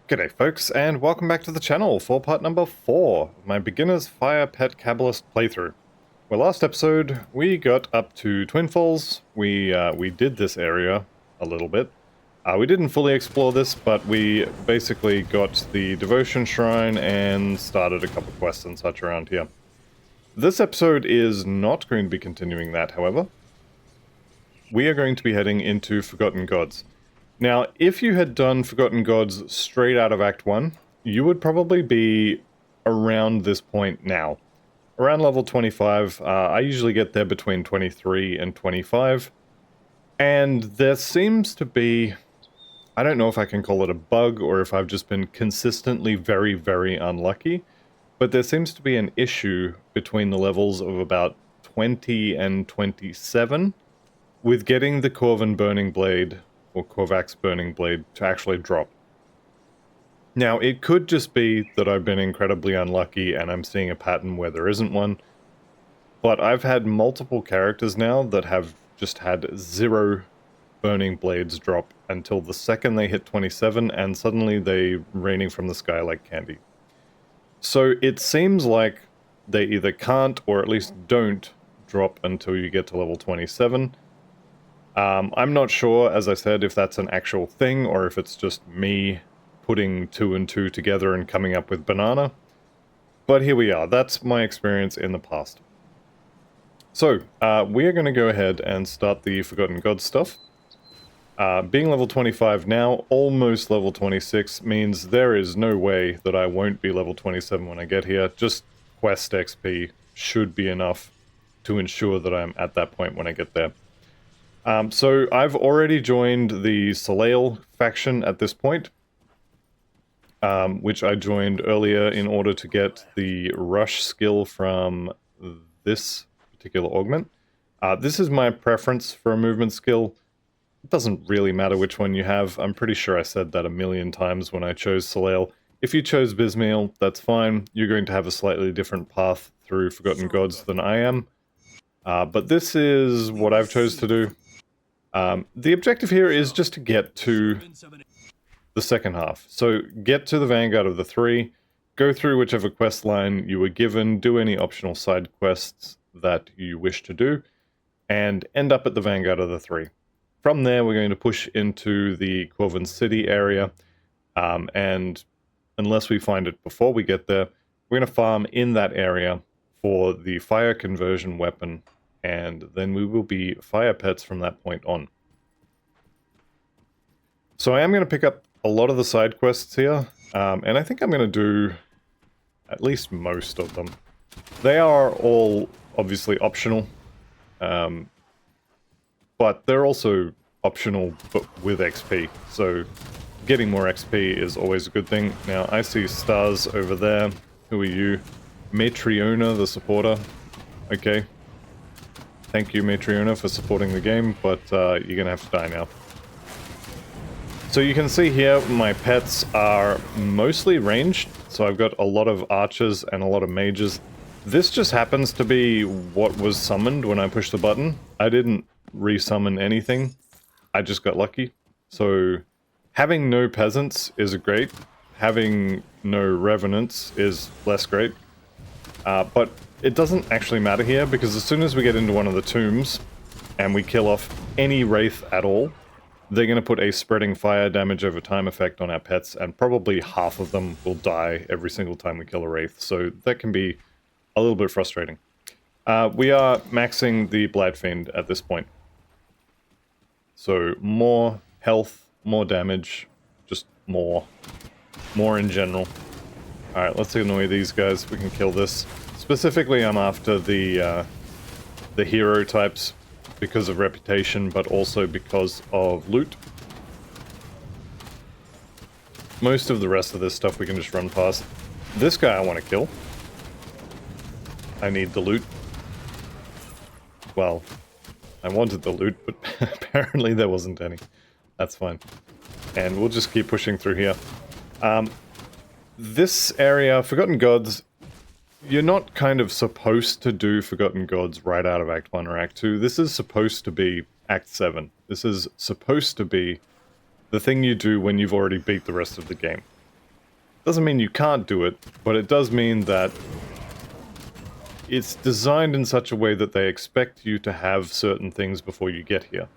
G'day folks, and welcome back to the channel for part number 4 of my Beginner's Fire Pet Cabalist playthrough. Well, last episode we got up to Twin Falls. We did this area a little bit. We didn't fully explore this, but we basically got the Devotion Shrine and started a couple quests and such around here. This episode is not going to be continuing that, however. We are going to be heading into Forgotten Gods. Now, if you had done Forgotten Gods straight out of Act 1, you would probably be around this point now. Around level 25, I usually get there between 23 and 25. And there seems to be, I don't know if I can call it a bug or if I've just been consistently very, very unlucky, but there seems to be an issue between the levels of about 20 and 27 with getting the Korvan Burning Blade or Korvax Burning Blade to actually drop. Now, it could just be that I've been incredibly unlucky and I'm seeing a pattern where there isn't one, but I've had multiple characters now that have just had 0 Burning Blades drop until the second they hit 27, and suddenly they're raining from the sky like candy. So it seems like they either can't, or at least don't, drop until you get to level 27. I'm not sure, as I said, if that's an actual thing or if it's just me putting 2 and 2 together and coming up with banana. But here we are. That's my experience in the past. So, we are going to go ahead and start the Forgotten Gods stuff. Being level 25 now, almost level 26, means there is no way that I won't be level 27 when I get here. Just quest XP should be enough to ensure that I'm at that point when I get there. So I've already joined the Soleil faction at this point, which I joined earlier in order to get the rush skill from this particular augment. This is my preference for a movement skill. It doesn't really matter which one you have. I'm pretty sure I said that a million times when I chose Soleil. If you chose Bismail, that's fine. You're going to have a slightly different path through Forgotten Gods than I am. But this is what I've chose to do. The objective here is just to get to the second half. So get to the Vanguard of the 3, go through whichever quest line you were given, do any optional side quests that you wish to do, and end up at the Vanguard of the 3. From there, we're going to push into the Korvan City area, and unless we find it before we get there, we're going to farm in that area for the fire conversion weapon, and then we will be fire pets from that point on. So I am going to pick up a lot of the side quests here, and I think I'm going to do at least most of them. They are all obviously optional, but they're also optional but with XP, so getting more XP is always a good thing. Now, I see stars over there. Who are you? Matriona, the supporter. Okay. Thank you, Matriona, for supporting the game, but you're going to have to die now. So you can see here, my pets are mostly ranged, so I've got a lot of archers and a lot of mages. This just happens to be what was summoned when I pushed the button. I didn't resummon anything. I just got lucky. So having no peasants is great. Having no revenants is less great. But it doesn't actually matter here, because as soon as we get into one of the tombs and we kill off any wraith at all, they're going to put a spreading fire damage over time effect on our pets, and probably half of them will die every single time we kill a wraith, so that can be a little bit frustrating. We are maxing the Blight Fiend at this point. So more health, more damage, just more in general. Alright, let's annoy these guys. We can kill this. Specifically, I'm after the hero types because of reputation, but also because of loot. Most of the rest of this stuff we can just run past. This guy I want to kill. I need the loot. Well, I wanted the loot, but apparently there wasn't any. That's fine. And we'll just keep pushing through here. This area, Forgotten Gods, you're not kind of supposed to do Forgotten Gods right out of Act 1 or Act 2. This is supposed to be Act 7. This is supposed to be the thing you do when you've already beat the rest of the game. Doesn't mean you can't do it, but it does mean that it's designed in such a way that they expect you to have certain things before you get here.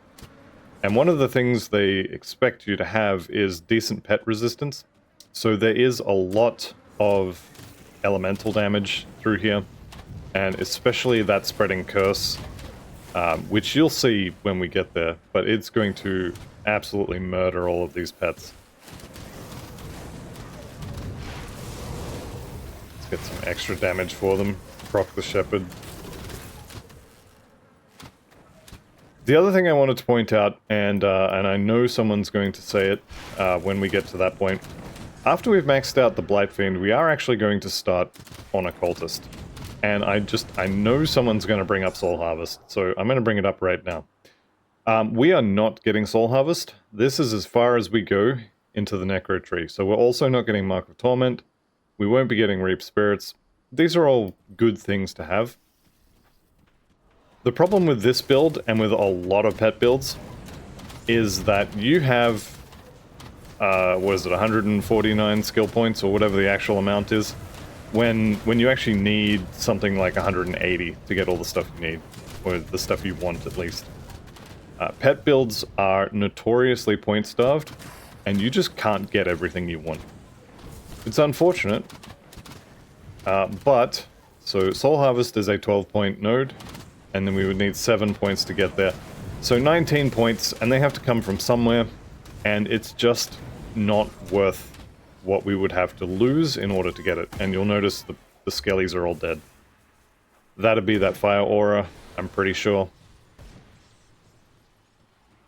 And one of the things they expect you to have is decent pet resistance. So there is a lot of elemental damage through here, and especially that spreading curse, which you'll see when we get there, but it's going to absolutely murder all of these pets. Let's get some extra damage for them. Proc the Shepherd. The other thing I wanted to point out, and I know someone's going to say it when we get to that point, after we've maxed out the Blight Fiend, we are actually going to start on a Cultist. And I know someone's going to bring up Soul Harvest, so I'm going to bring it up right now. We are not getting Soul Harvest. This is as far as we go into the Necro Tree. So we're also not getting Mark of Torment. We won't be getting Reap Spirits. These are all good things to have. The problem with this build, and with a lot of pet builds, is that you have, what is it, 149 skill points, or whatever the actual amount is, when you actually need something like 180 to get all the stuff you need, or the stuff you want at least. Pet builds are notoriously point-starved, and you just can't get everything you want. It's unfortunate, but, so Soul Harvest is a 12-point node, and then we would need 7 points to get there. So 19 points, and they have to come from somewhere, and it's just not worth what we would have to lose in order to get it. And you'll notice the skellies are all dead. That'd be that fire aura, I'm pretty sure.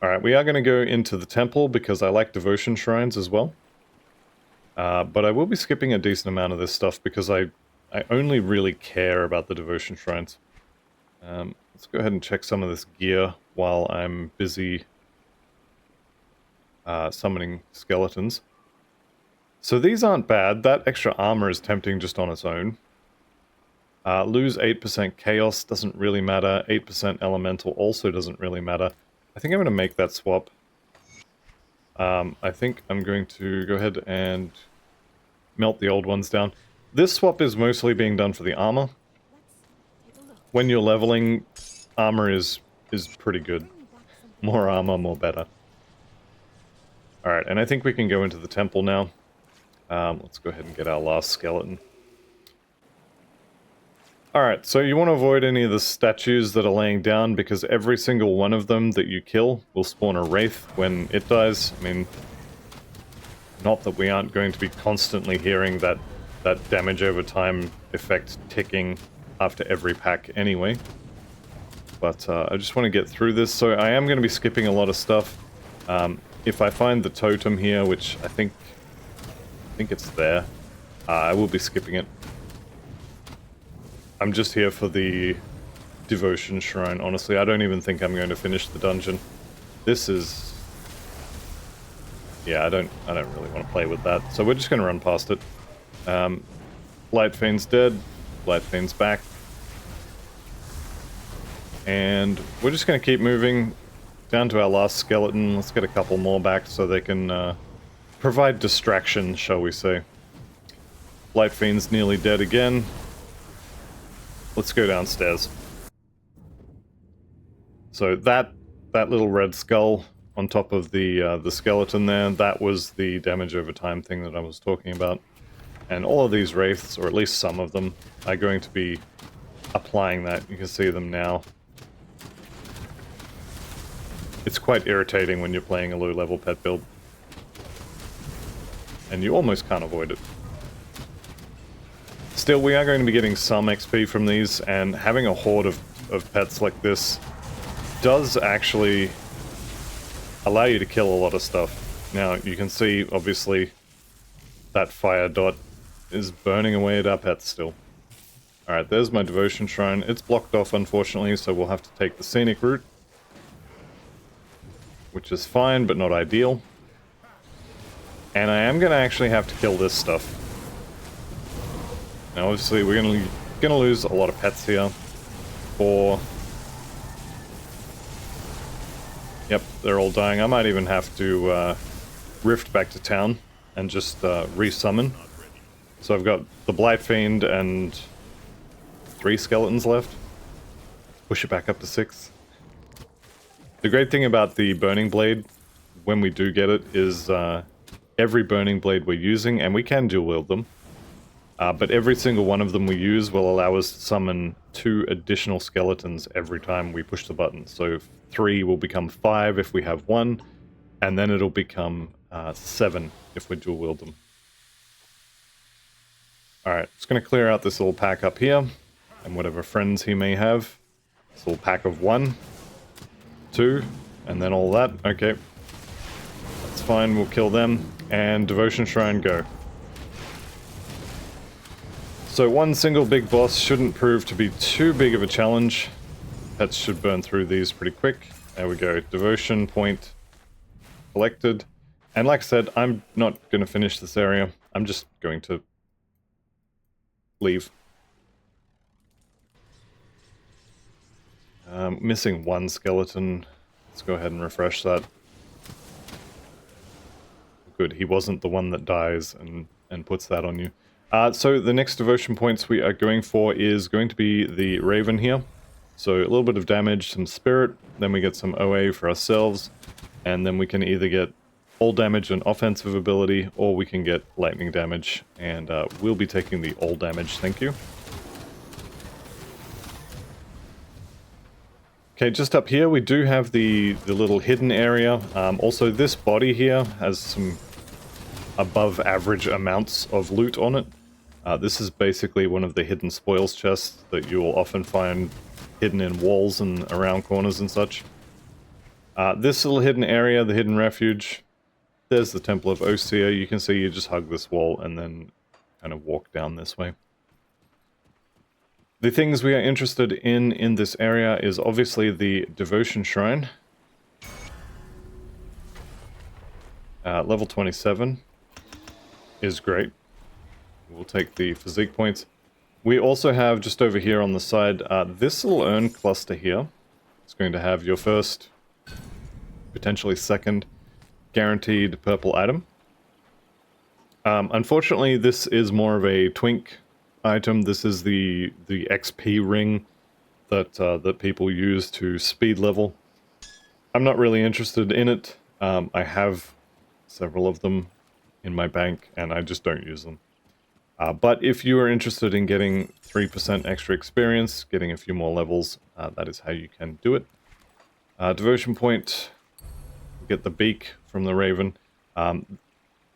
Alright, we are going to go into the temple because I like devotion shrines as well. But I will be skipping a decent amount of this stuff because I only really care about the devotion shrines. Let's go ahead and check some of this gear while I'm busy summoning skeletons. So these aren't bad. That extra armor is tempting just on its own. Lose 8% chaos doesn't really matter. 8% elemental also doesn't really matter. I think I'm going to make that swap. I think I'm going to go ahead and melt the old ones down. This swap is mostly being done for the armor. When you're leveling, armor is pretty good. More armor, more better. Alright, and I think we can go into the temple now. Let's go ahead and get our last skeleton. Alright, so you want to avoid any of the statues that are laying down, because every single one of them that you kill will spawn a wraith when it dies. I mean, not that we aren't going to be constantly hearing that damage over time effect ticking after every pack anyway. But I just want to get through this, so I am going to be skipping a lot of stuff. If I find the totem here, which I think it's there, I will be skipping it. I'm just here for the devotion shrine, honestly. I don't even think I'm going to finish the dungeon. This is... yeah, I don't really want to play with that, so we're just going to run past it. Blight Fiend's dead. Blight Fiend's back. And we're just going to keep moving down to our last skeleton. Let's get a couple more back so they can provide distraction, shall we say. Blight Fiend's nearly dead again. Let's go downstairs. So that little red skull on top of the skeleton there, that was the damage over time thing that I was talking about. And all of these wraiths, or at least some of them, are going to be applying that. You can see them now. It's quite irritating when you're playing a low-level pet build. And you almost can't avoid it. Still, we are going to be getting some XP from these, and having a horde of pets like this does actually allow you to kill a lot of stuff. Now, you can see, obviously, that fire dot is burning away at our pets still. Alright, there's my devotion shrine. It's blocked off, unfortunately, so we'll have to take the scenic route. Which is fine, but not ideal. And I am going to actually have to kill this stuff. Now, obviously, we're gonna lose a lot of pets here. 4. Yep, they're all dying. I might even have to rift back to town and just resummon. So I've got the Blight Fiend and 3 skeletons left. Push it back up to 6. The great thing about the Burning Blade, when we do get it, is every Burning Blade we're using, and we can dual wield them, but every single one of them we use will allow us to summon 2 additional skeletons every time we push the button. So 3 will become 5 if we have 1, and then it'll become 7 if we dual wield them. Alright, just going to clear out this little pack up here, and whatever friends he may have. This little pack of 1, 2, and then all that. Okay. That's fine, we'll kill them. And Devotion Shrine, go. So one single big boss shouldn't prove to be too big of a challenge. Pets should burn through these pretty quick. There we go. Devotion point collected. And like I said, I'm not going to finish this area. I'm just going to leave. Missing 1 skeleton. Let's go ahead and refresh that. Good, he wasn't the one that dies and puts that on you. So the next devotion points we are going for is going to be the Raven here. So a little bit of damage, some spirit, then we get some OA for ourselves, and then we can either get all damage and offensive ability, or we can get lightning damage, and we'll be taking the all damage, thank you. Okay, just up here we do have the little hidden area. Also this body here has some above average amounts of loot on it. This is basically one of the hidden spoils chests that you will often find hidden in walls and around corners and such. This little hidden area, the hidden refuge, there's the Temple of Osiris. You can see you just hug this wall and then kind of walk down this way. The things we are interested in this area is obviously the Devotion Shrine. Level 27 is great. We'll take the physique points. We also have, just over here on the side, this little urn cluster here. It's going to have your first, potentially second, guaranteed purple item. Unfortunately, this is more of a twink item. This is the XP ring that people use to speed level. I'm not really interested in it. I have several of them in my bank, and I just don't use them. But if you are interested in getting 3% extra experience, getting a few more levels, that is how you can do it. Devotion point, get the beak from the Raven.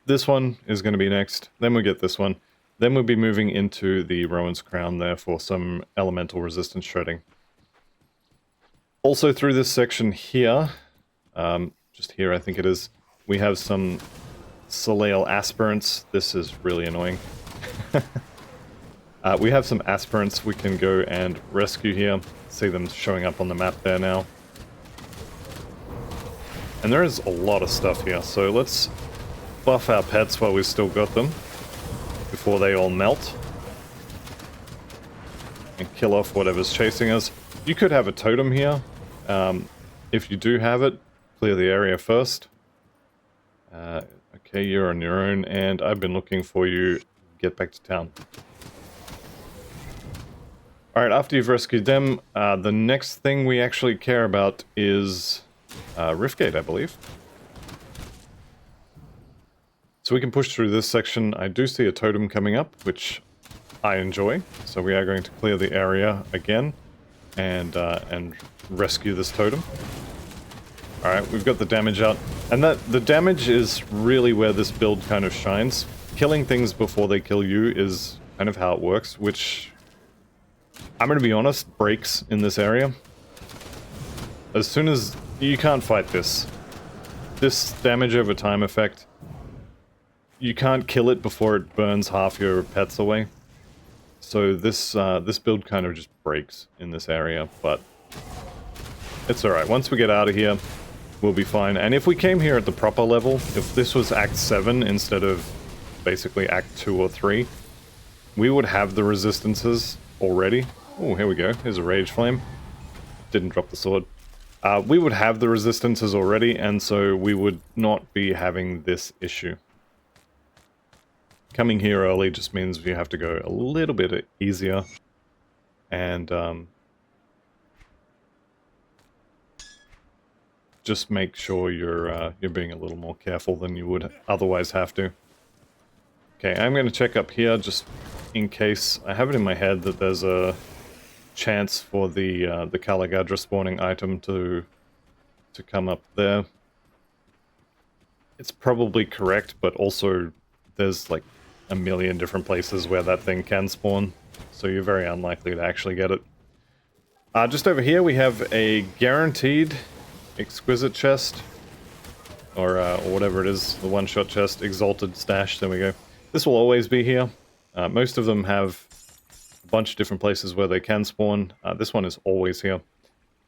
This one is going to be next, then we'll get this one. Then we'll be moving into the Rowan's Crown there for some elemental resistance shredding. Also through this section here, just here I think it is, we have some Soleil aspirants. This is really annoying. We have some aspirants we can go and rescue here. See them showing up on the map there now. And there is a lot of stuff here, so let's buff our pets while we've still got them, before they all melt. And kill off whatever's chasing us. You could have a totem here. If you do have it, clear the area first. Okay, you're on your own, and I've been looking for you. Get back to town. Alright, after you've rescued them, the next thing we actually care about is Riftgate, I believe. So we can push through this section. I do see a totem coming up, which I enjoy. So we are going to clear the area again and rescue this totem. Alright, we've got the damage out. And the damage is really where this build kind of shines. Killing things before they kill you is kind of how it works, which, I'm going to be honest, breaks in this area. As soon as... you can't fight this. This damage over time effect, you can't kill it before it burns half your pets away. So this this build kind of just breaks in this area, but it's alright. Once we get out of here, we'll be fine. And if we came here at the proper level, if this was Act 7 instead of basically Act 2 or 3, we would have the resistances already. Oh, here we go. Here's a Rage Flame. Didn't drop the sword. We would have the resistances already, and so we would not be having this issue. coming here early just means you have to go a little bit easier. And just make sure you're being a little more careful than you would otherwise have to. Okay, I'm going to check up here just in case. I have it in my head that there's a chance for the Caligadra spawning item to come up there. It's probably correct, but also there's like a million different places where that thing can spawn, so you're very unlikely to actually get it. Just over here we have a guaranteed exquisite chest, or whatever it is, the one-shot chest, exalted stash, there we go. This will always be here. Most of them have a bunch of different places where they can spawn. This one is always here.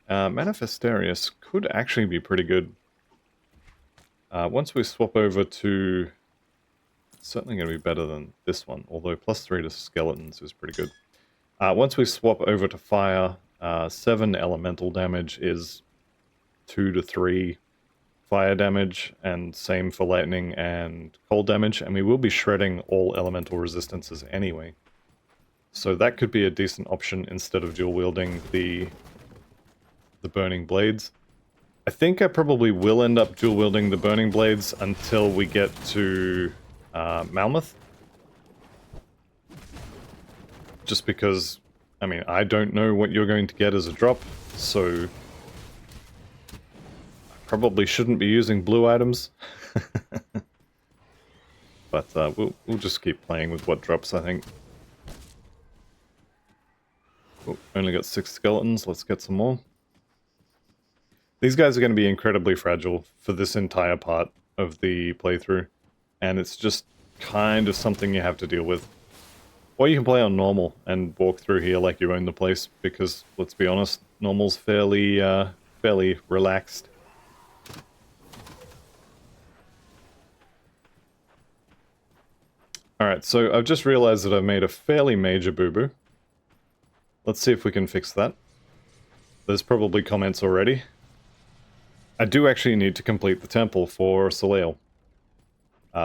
Manifestarius could actually be pretty good. Once we swap over to... It's certainly going to be better than this one, although +3 to skeletons is pretty good. Once we swap over to fire, 7 elemental damage is 2 to 3 fire damage, and same for lightning and cold damage, and we will be shredding all elemental resistances anyway. So that could be a decent option instead of dual wielding the burning blades. I think I probably will end up dual wielding the burning blades until we get to Malmoth. Just because, I mean, I don't know what you're going to get as a drop, so I probably shouldn't be using blue items. But we'll just keep playing with what drops, I think. Oh, only got 6 skeletons, let's get some more. These guys are going to be incredibly fragile for this entire part of the playthrough, and it's just kind of something you have to deal with. Or you can play on normal and walk through here like you own the place, because, let's be honest, normal's fairly relaxed. Alright, so I've just realized that I've made a fairly major boo-boo. Let's see if we can fix that. There's probably comments already. I do actually need to complete the temple for Soleil.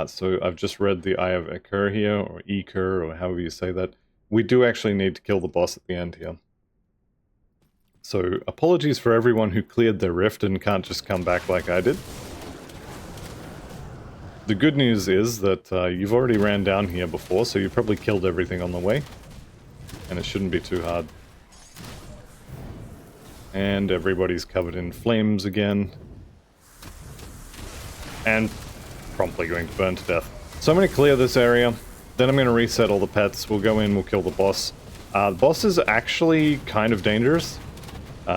So I've just read the Eye of Ekur here, or Ekur, or however you say that. We do actually need to kill the boss at the end here. So apologies for everyone who cleared their rift and can't just come back like I did. The good news is that you've already ran down here before, so you probably killed everything on the way. And it shouldn't be too hard. And everybody's covered in flames again. And promptly going to burn to death. So I'm going to clear this area. Then I'm going to reset all the pets. We'll go in, we'll kill the boss. The boss is actually kind of dangerous.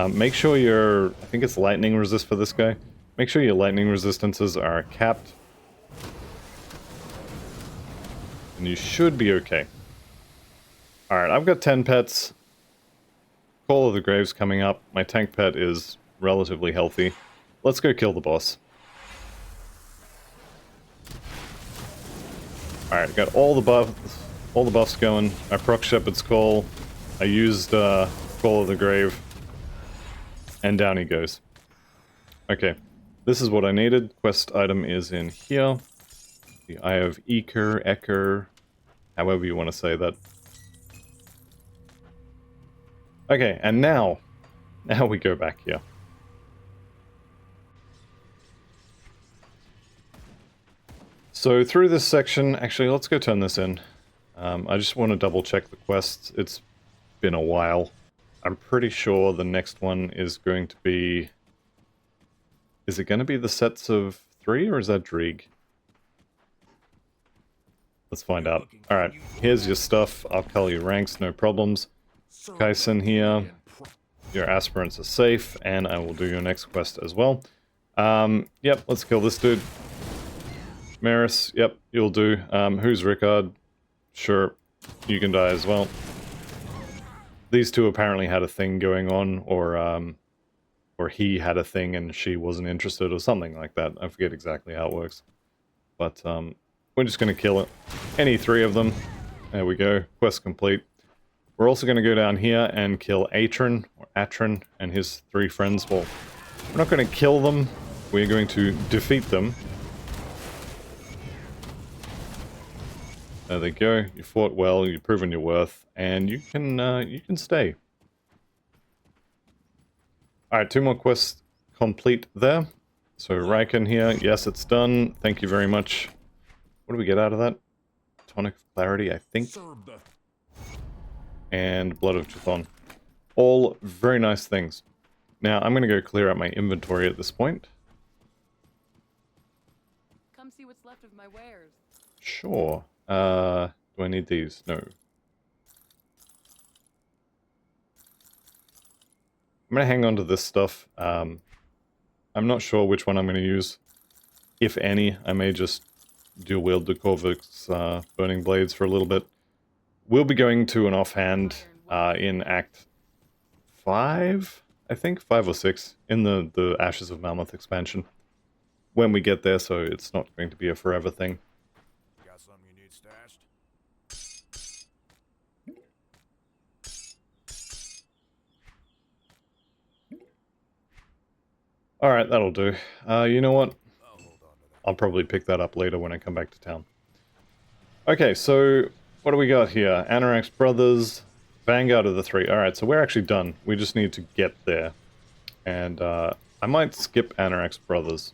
Make sure your... I think it's lightning resist for this guy. Make sure your lightning resistances are capped. And you should be okay. Alright, I've got 10 pets. Call of the Grave's coming up. My tank pet is relatively healthy. Let's go kill the boss. Alright, got all the buffs going. I proc Shepherd's Call. I used Call of the Grave. And down he goes. Okay, this is what I needed. Quest item is in here. The Eye of Ekur, however you want to say that. Okay, and now we go back here. So through this section, actually let's go turn this in. I just want to double check the quests. It's been a while. I'm pretty sure the next one is going to be... Is it going to be the sets of 3 or is that Drieg? Let's find out. Alright, here's your stuff. I'll call your ranks, no problems. Kaisen here. Your aspirants are safe, and I will do your next quest as well. Yep, let's kill this dude. Maris, yep, you'll do. Who's Rickard? Sure, you can die as well. These two apparently had a thing going on, or he had a thing and she wasn't interested, or something like that. I forget exactly how it works. But, we're just going to kill it. Any 3 of them. There we go. Quest complete. We're also going to go down here and kill Atron, or Atron, and his 3 friends. Well, we're not going to kill them. We're going to defeat them. There they go. You fought well, you've proven your worth, and you can stay. Alright, 2 more quests complete there. So Riken here, yes, it's done. Thank you very much. What do we get out of that? Tonic of Clarity, I think. And Blood of Chthon. All very nice things. Now, I'm going to go clear out my inventory at this point. Come see what's left of my wares. Sure. Do I need these? No. I'm going to hang on to this stuff. I'm not sure which one I'm going to use. If any, I may just dual wield the Korvik's Burning Blades for a little bit. We'll be going to an offhand in Act 5, I think? 5 or 6, in the Ashes of Mammoth expansion. When we get there, so it's not going to be a forever thing. Got something you need stashed? Alright, that'll do. You know what? I'll probably pick that up later when I come back to town. Okay, so what do we got here? Anax Brothers, Vanguard of the 3. Alright, so we're actually done. We just need to get there. And I might skip Anax Brothers.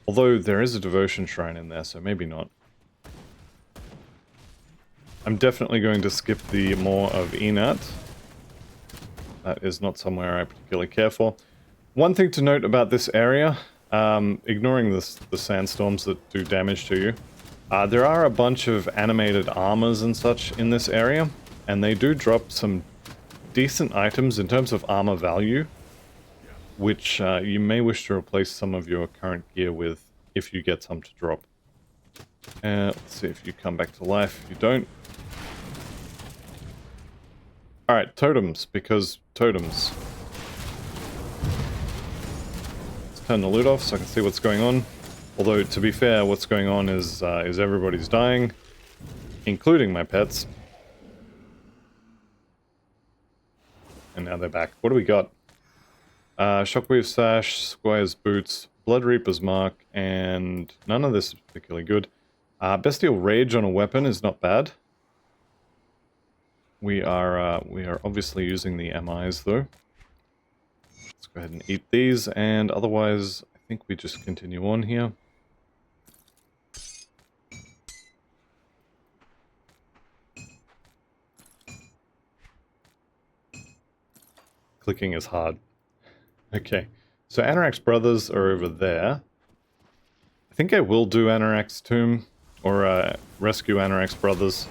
Although there is a devotion shrine in there, so maybe not. I'm definitely going to skip the Maw of Enat. That is not somewhere I particularly care for. One thing to note about this area, ignoring the sandstorms that do damage to you, there are a bunch of animated armors and such in this area, and they do drop some decent items in terms of armor value, which you may wish to replace some of your current gear with if you get some to drop. Let's see if you come back to life. If you don't... Alright, totems, because totems. Let's turn the loot off so I can see what's going on. Although, to be fair, what's going on is everybody's dying, including my pets. And now they're back. What do we got? Shockwave Sash, Squire's Boots, Blood Reaper's Mark, and none of this is particularly good. Bestial Rage on a weapon is not bad. We are obviously using the MIs though. Let's go ahead and eat these, and otherwise I think we just continue on here. Clicking is hard. Okay, so Anax Brothers are over there. I think I will do Anax Tomb, or rescue Anax Brothers.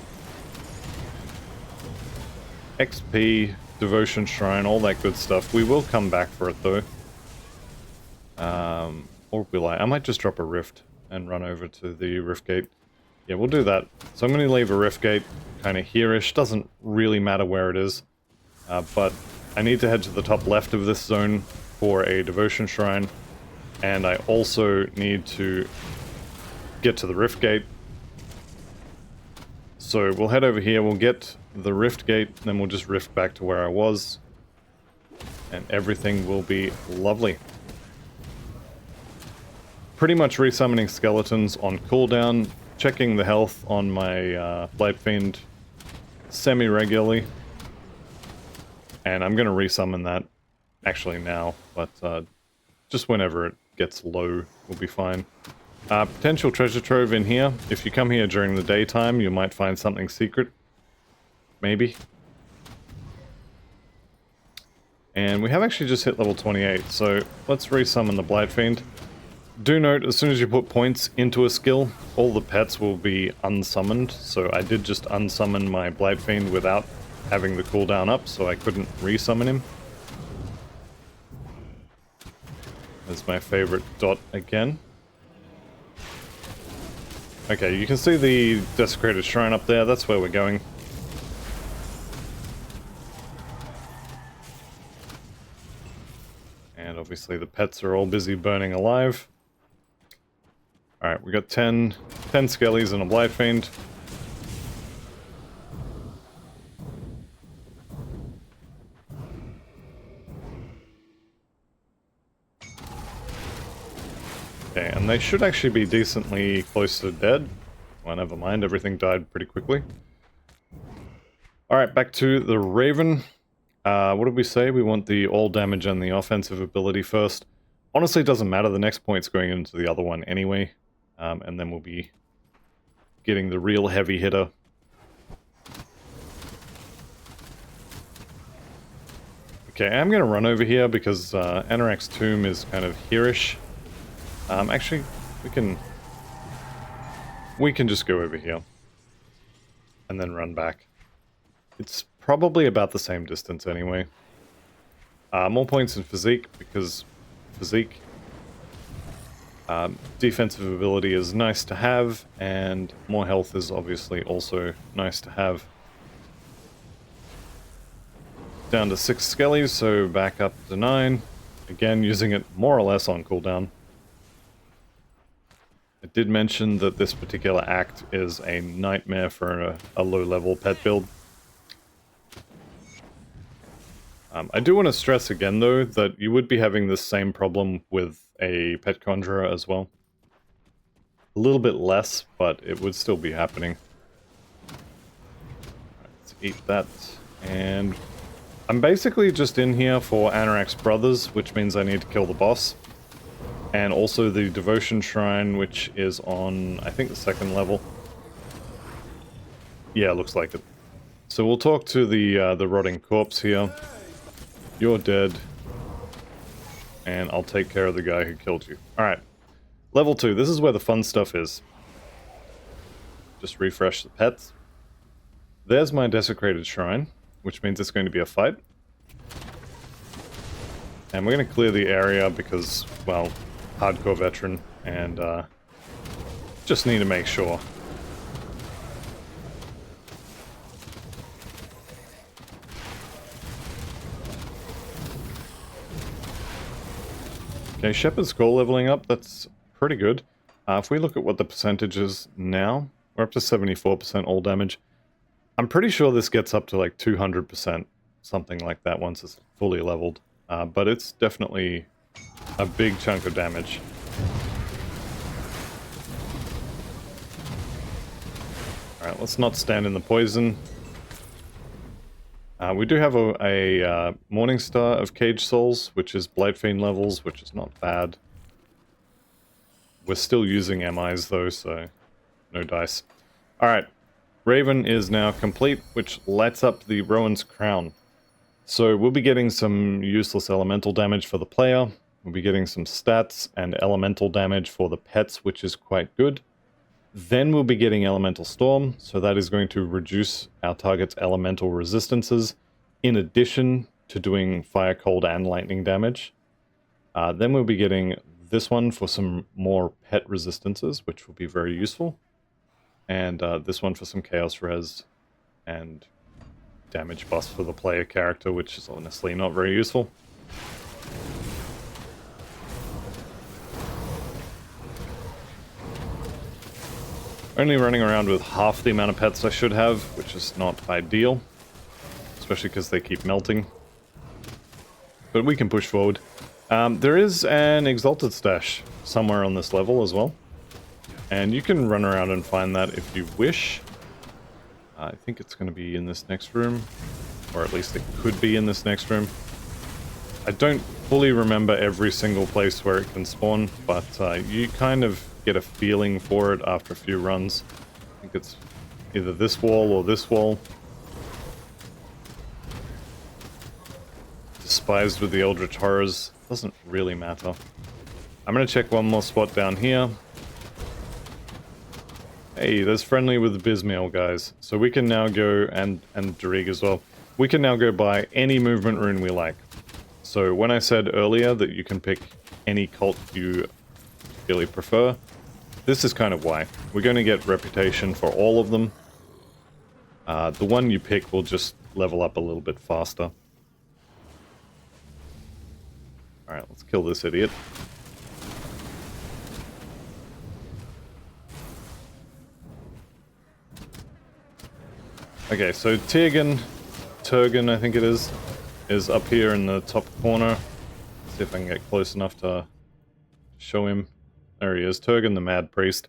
XP, Devotion Shrine, all that good stuff. We will come back for it though. Or will I? I might just drop a rift and run over to the rift gate. Yeah, we'll do that. So I'm going to leave a rift gate kind of here-ish. Doesn't really matter where it is. But I need to head to the top left of this zone for a Devotion Shrine. And I also need to get to the rift gate. So we'll head over here, we'll get the rift gate, then we'll just rift back to where I was. And everything will be lovely. Pretty much resummoning skeletons on cooldown, checking the health on my Blight Fiend semi-regularly. And I'm going to resummon that actually now, but just whenever it gets low, we'll be fine. Potential treasure trove in here. If you come here during the daytime, you might find something secret. Maybe. And we have actually just hit level 28, so let's resummon the Blight Fiend. Do note, as soon as you put points into a skill, all the pets will be unsummoned, so I did just unsummon my Blight Fiend without having the cooldown up, so I couldn't resummon him. That's my favorite dot again. Okay, you can see the desecrated shrine up there, that's where we're going. And obviously the pets are all busy burning alive. Alright, we got 10 skellies and a Blight Fiend. Okay, and they should actually be decently close to dead. Well, never mind, everything died pretty quickly. Alright, back to the Raven. What did we say? We want the all damage and the offensive ability first. Honestly, it doesn't matter. The next point's going into the other one anyway. And then we'll be getting the real heavy hitter. Okay, I'm going to run over here because Anax Tomb is kind of here-ish. Actually, we can just go over here. And then run back. It's probably about the same distance anyway. More points in physique, because physique. Defensive ability is nice to have, and more health is obviously also nice to have. Down to 6 skellies, so back up to 9. Again, using it more or less on cooldown. I did mention that this particular act is a nightmare for a low-level pet build. I do want to stress again, though, that you would be having this same problem with a pet conjurer as well. A little bit less, but it would still be happening. Let's eat that, and I'm basically just in here for Anax Brothers, which means I need to kill the boss. And also the Devotion Shrine, which is on, I think, the 2nd level. Yeah, looks like it. So we'll talk to the rotting corpse here. You're dead. And I'll take care of the guy who killed you. Alright. Level 2. This is where the fun stuff is. Just refresh the pets. There's my Desecrated Shrine, which means it's going to be a fight. And we're going to clear the area because, well, hardcore veteran, and just need to make sure. Okay, Shepherd's Call leveling up, that's pretty good. If we look at what the percentage is now, we're up to 74% all damage. I'm pretty sure this gets up to like 200%, something like that once it's fully leveled. But it's definitely a big chunk of damage. Alright, let's not stand in the poison. We do have a Morningstar of Cage Souls, which is Blightfiend levels, which is not bad. We're still using MIs though, so no dice. Alright, Raven is now complete, which lights up the Rowan's Crown. So we'll be getting some useless elemental damage for the player. We'll be getting some stats and elemental damage for the pets, which is quite good. Then we'll be getting Elemental Storm, so that is going to reduce our target's elemental resistances, in addition to doing fire, cold, and lightning damage. Then we'll be getting this one for some more pet resistances, which will be very useful. And this one for some chaos res and damage buffs for the player character, which is honestly not very useful. Only running around with half the amount of pets I should have, which is not ideal. Especially because they keep melting. But we can push forward. There is an Exalted Stash somewhere on this level as well. And you can run around and find that if you wish. I think it's going to be in this next room. Or at least it could be in this next room. I don't fully remember every single place where it can spawn, but you kind of get a feeling for it after a few runs. I think it's either this wall or this wall. Despised with the Eldritch Horrors. Doesn't really matter. I'm going to check one more spot down here. Hey, there's friendly with the Bismail guys. So we can now go, and Darig as well. We can now go buy any movement rune we like. So when I said earlier that you can pick any cult you really prefer, this is kind of why. We're going to get reputation for all of them. The one you pick will just level up a little bit faster. Alright, let's kill this idiot. Okay, so Turgan, I think it is up here in the top corner. See if I can get close enough to show him. There he is, Turan the Mad Priest.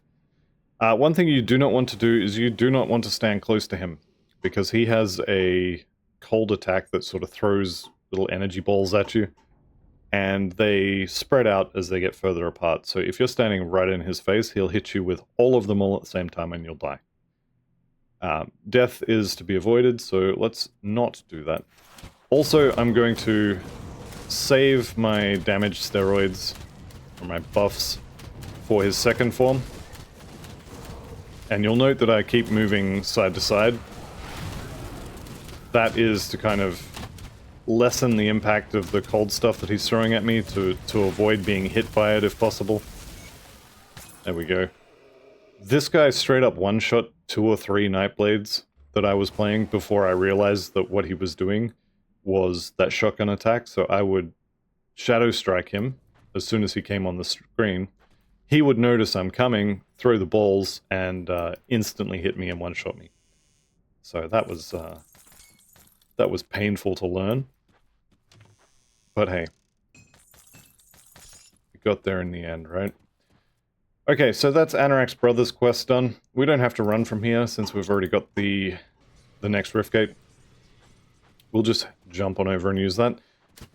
One thing you do not want to do is you do not want to stand close to him, because he has a cold attack that sort of throws little energy balls at you, and they spread out as they get further apart. So if you're standing right in his face, he'll hit you with all of them all at the same time and you'll die. Death is to be avoided, so let's not do that. Also, I'm going to save my damage steroids, or my buffs, for his second form. And you'll note that I keep moving side to side. That is to kind of lessen the impact of the cold stuff that he's throwing at me, to avoid being hit by it if possible. There we go. This guy straight up one-shot 2 or 3 Nightblades that I was playing before I realized that what he was doing was that shotgun attack, so I would Shadow Strike him as soon as he came on the screen. He would notice I'm coming, throw the balls, and instantly hit me and one-shot me. So that was painful to learn. But hey, we got there in the end, right? Okay, so that's Anax Brothers quest done. We don't have to run from here since we've already got the next Rift Gate. We'll just jump on over and use that.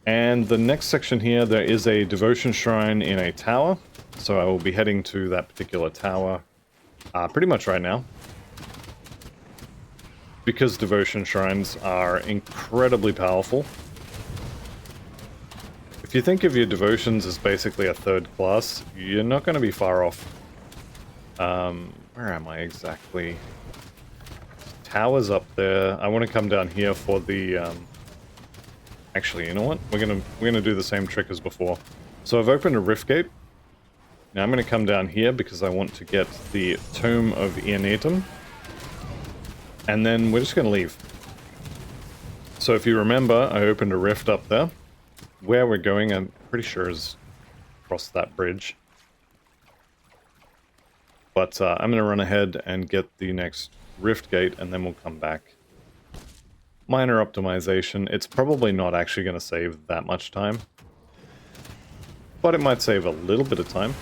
And the next section here, there is a devotion shrine in a tower. So I will be heading to that particular tower pretty much right now. Because devotion shrines are incredibly powerful. If you think of your devotions as basically a third class, you're not going to be far off. Where am I exactly? Tower's up there. I want to come down here for the... Actually, you know what? We're gonna do the same trick as before. So I've opened a Rift Gate. Now I'm going to come down here because I want to get the Tome of Eonatum. And then we're just going to leave. So if you remember, I opened a rift up there. Where we're going, I'm pretty sure is across that bridge. But I'm going to run ahead and get the next Rift Gate, and then we'll come back. Minor optimization. It's probably not actually going to save that much time. But it might save a little bit of time.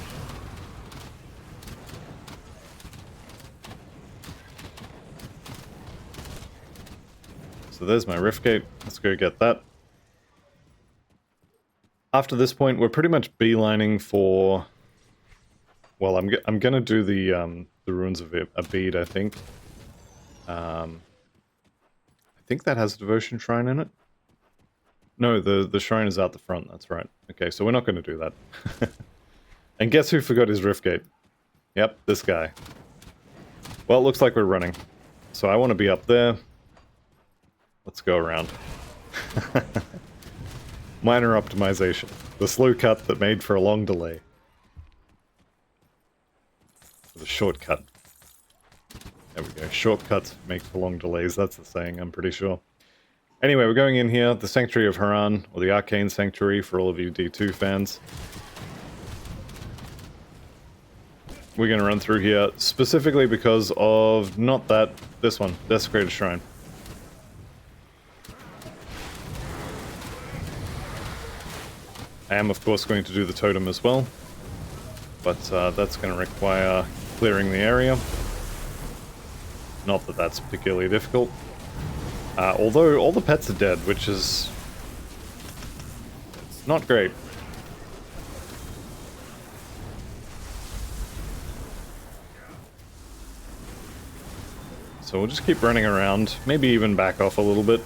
So there's my Rift Gate. Let's go get that. After this point, we're pretty much beelining for... Well, I'm gonna do the Ruins of Abid, I think. I think that has a devotion shrine in it. No, the shrine is out the front, that's right. Okay, so we're not going to do that. And guess who forgot his Rift Gate? Yep, this guy. Well, it looks like we're running. So I want to be up there. Let's go around. Minor optimization. The slow cut that made for a long delay. The shortcut. There we go. Shortcuts make for long delays. That's the saying, I'm pretty sure. Anyway, we're going in here. The Sanctuary of Haran, or the Arcane Sanctuary for all of you D2 fans. We're going to run through here specifically because of, not that, this one, Desecrated Shrine. I am, of course, going to do the totem as well, but that's going to require clearing the area. Not that that's particularly difficult. Although all the pets are dead, which is not great. So we'll just keep running around, maybe even back off a little bit.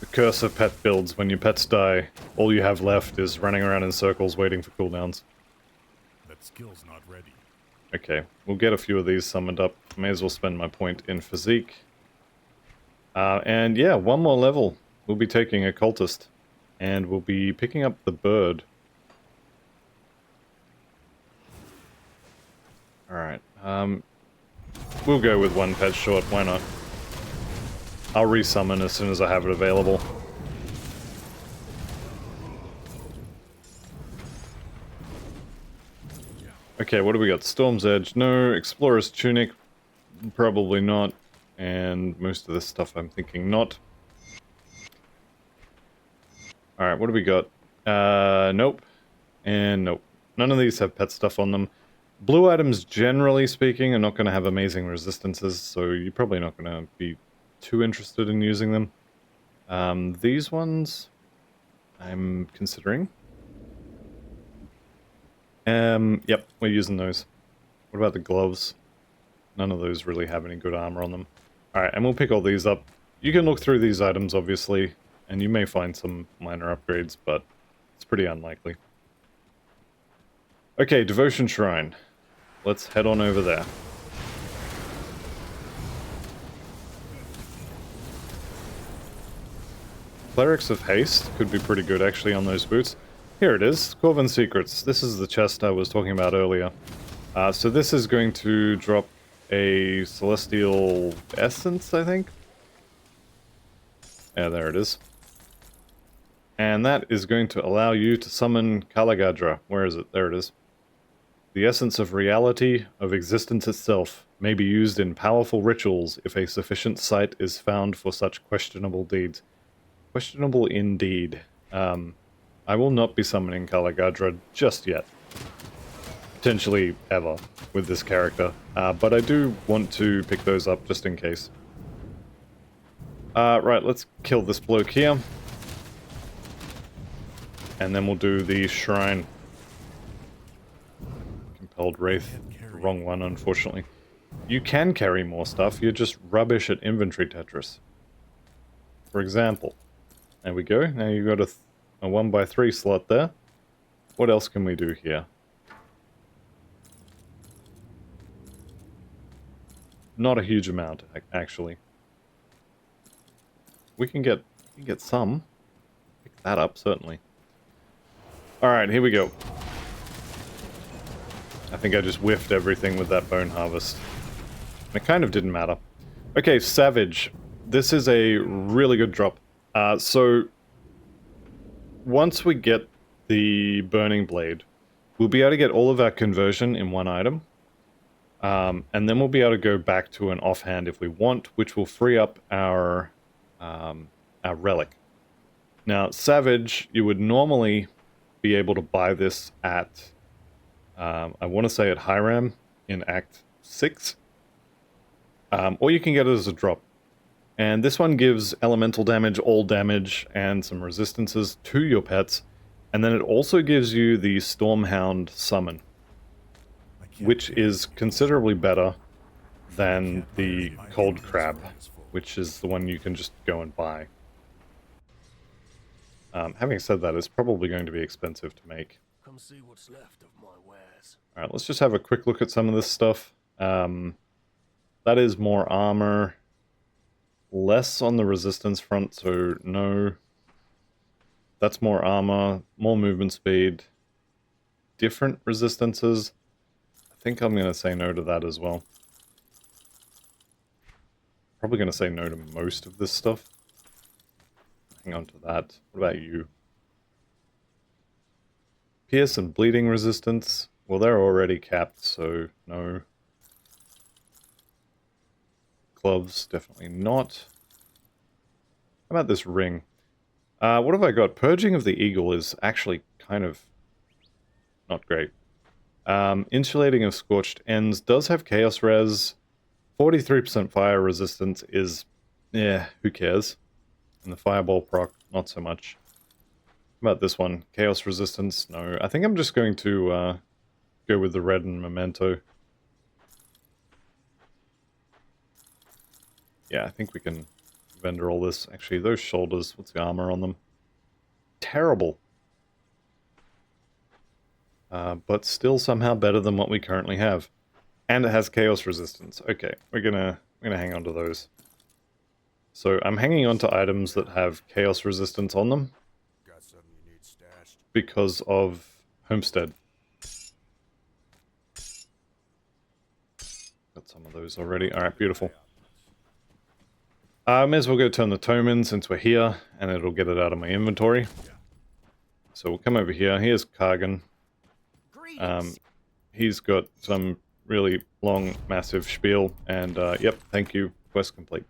The curse of pet builds: when your pets die, all you have left is running around in circles waiting for cooldowns. That skill's not ready. Okay, we'll get a few of these summoned up. May as well spend my point in physique. And yeah, one more level. We'll be taking a cultist. And we'll be picking up the bird. Alright, we'll go with one pet short, why not? I'll resummon as soon as I have it available. Okay, what do we got? Storm's Edge, no. Explorer's Tunic, probably not. And most of this stuff I'm thinking not. Alright, what do we got? Nope. And nope. None of these have pet stuff on them. Blue items, generally speaking, are not going to have amazing resistances, so you're probably not going to be too interested in using them. These ones, I'm considering. Yep, we're using those. What about the gloves? None of those really have any good armor on them. Alright, and we'll pick all these up. You can look through these items, obviously, and you may find some minor upgrades, but it's pretty unlikely. Okay, Devotion Shrine. Let's head on over there. Clerics of Haste could be pretty good, actually, on those boots. Here it is, Korvan Secrets. This is the chest I was talking about earlier. So this is going to drop a Celestial Essence, I think? Yeah, there it is. And that is going to allow you to summon Kalagadra. Where is it? There it is. The essence of reality, of existence itself, may be used in powerful rituals if a sufficient site is found for such questionable deeds. Questionable indeed. I will not be summoning Kalagadra just yet. Potentially ever with this character. But I do want to pick those up just in case. Right, let's kill this bloke here. And then we'll do the shrine. Compelled Wraith. The wrong one, unfortunately. You can carry more stuff, you're just rubbish at inventory Tetris. For example. There we go. Now you've got a 1x3 slot there. What else can we do here? Not a huge amount, actually. We can get some. Pick that up, certainly. Alright, here we go. I think I just whiffed everything with that Bone Harvest. It kind of didn't matter. Okay, Savage. This is a really good drop. So, once we get the Burning Blade, we'll be able to get all of our conversion in one item. And then we'll be able to go back to an offhand if we want, which will free up our relic. Now, Savage, you would normally be able to buy this at, I want to say at Hiram in Act 6. Or you can get it as a drop. And this one gives elemental damage, all damage, and some resistances to your pets. And then it also gives you the Stormhound summon, which is considerably better than the Cold Crab, which is the one you can just go and buy. Having said that, it's probably going to be expensive to make. Come see what's left of my wares. Alright, let's just have a quick look at some of this stuff. That is more armor. Less on the resistance front, so no. That's more armor, more movement speed. Different resistances. I think I'm going to say no to that as well. Probably going to say no to most of this stuff. Hang on to that. What about you? Pierce and bleeding resistance. Well, they're already capped, so no. Gloves, definitely not. How about this ring? What have I got? Purging of the Eagle is actually kind of not great. Insulating of Scorched Ends does have Chaos Res. 43% fire resistance is, who cares? And the Fireball proc, not so much. How about this one? Chaos Resistance? No. I think I'm just going to go with the red and Memento. Yeah, I think we can vendor all this. Actually, those shoulders, what's the armor on them? Terrible. But still somehow better than what we currently have. And it has Chaos Resistance. Okay, we're gonna hang on to those. So I'm hanging on to items that have Chaos Resistance on them. Got something you need stashed? Because of Homestead. Got some of those already. Alright, beautiful. May as well go turn the tome in since we're here, and it'll get it out of my inventory. So we'll come over here. Here's Kargan. He's got some really long, massive spiel, and yep, thank you. Quest complete.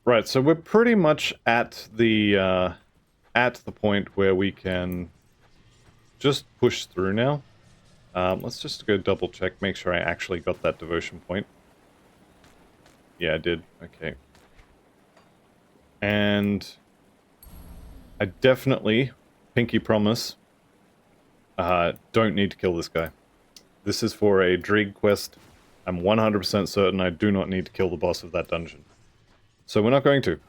Right, so we're pretty much at the at the point where we can just push through now. Let's just go double check, make sure I actually got that devotion point. Yeah, I did. Okay. And I definitely, pinky promise, don't need to kill this guy. This is for a Dreeg quest. I'm 100% certain I do not need to kill the boss of that dungeon. So we're not going to.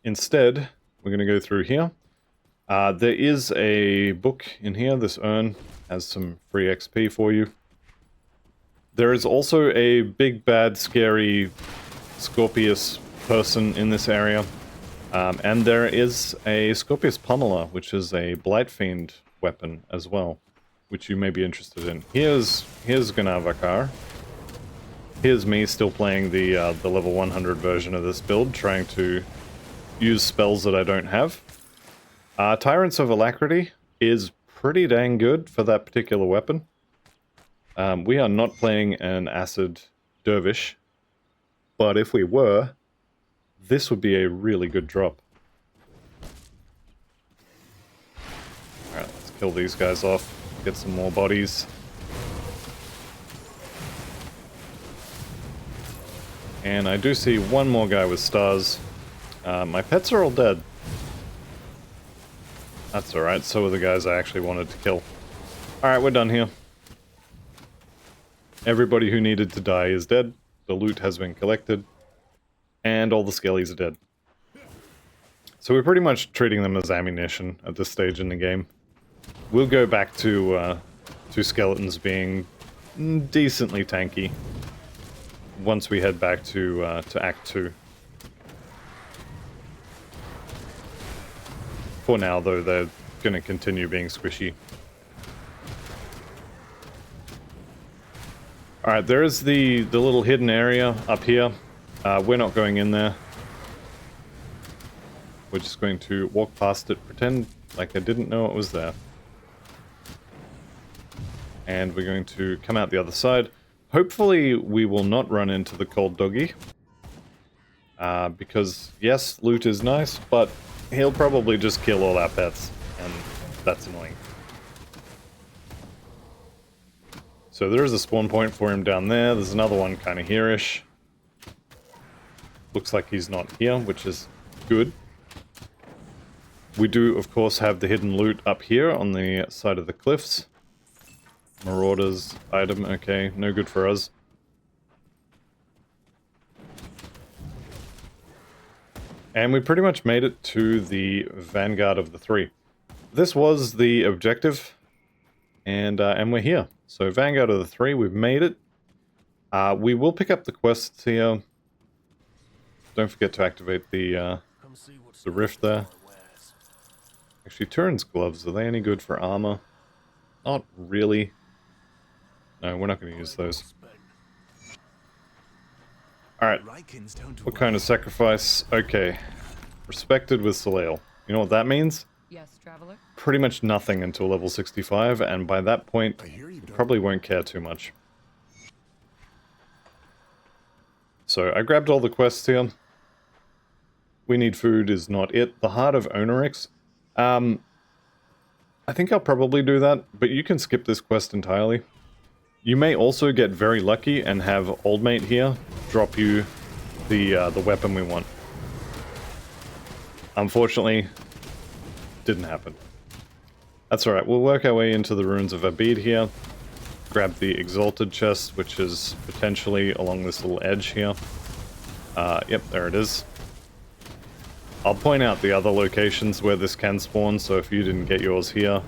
Instead, we're going to go through here. There is a book in here. This urn has some free XP for you. There is also a big, bad, scary Scorpius person in this area. And there is a Scorpius Pummeler, which is a Blight Fiend weapon as well, which you may be interested in. Here's Gnavakar. Here's me still playing the level 100 version of this build, trying to use spells that I don't have. Tyrants of Alacrity is pretty dang good for that particular weapon. We are not playing an Acid Dervish, but if we were, this would be a really good drop. Alright, let's kill these guys off, get some more bodies. And I do see one more guy with stars. My pets are all dead. That's alright, so are the guys I actually wanted to kill. Alright, we're done here. Everybody who needed to die is dead. The loot has been collected. And all the skellies are dead. So we're pretty much treating them as ammunition at this stage in the game. We'll go back to skeletons being decently tanky once we head back to Act 2. For now, though, they're going to continue being squishy. Alright, there is the little hidden area up here. We're not going in there. We're just going to walk past it, pretend like I didn't know it was there. And we're going to come out the other side. Hopefully we will not run into the cold doggy. Because, yes, loot is nice, but he'll probably just kill all our pets, and that's annoying. So there is a spawn point for him down there. There's another one kind of here-ish. Looks like he's not here, which is good. We do, of course, have the hidden loot up here on the side of the cliffs. Marauder's item, okay, no good for us. And we pretty much made it to the Vanguard of the Three. This was the objective, and we're here. So Vanguard of the Three, we've made it. We will pick up the quests here. Don't forget to activate the rift there. Actually, Turan's gloves, are they any good for armor? Not really. No, we're not going to use those. Alright, what kind of sacrifice? Okay. Respected with Soleil. You know what that means? Yes, traveler. Pretty much nothing until level 65, and by that point, you probably won't care too much. So, I grabbed all the quests here. We need food is not it. The Heart of Osiris. I think I'll probably do that, but you can skip this quest entirely. You may also get very lucky and have Old Mate here drop you the weapon we want. Unfortunately, didn't happen. That's alright, we'll work our way into the Ruins of Abid here. Grab the Exalted chest, which is potentially along this little edge here. Yep, there it is. I'll point out the other locations where this can spawn, so if you didn't get yours here,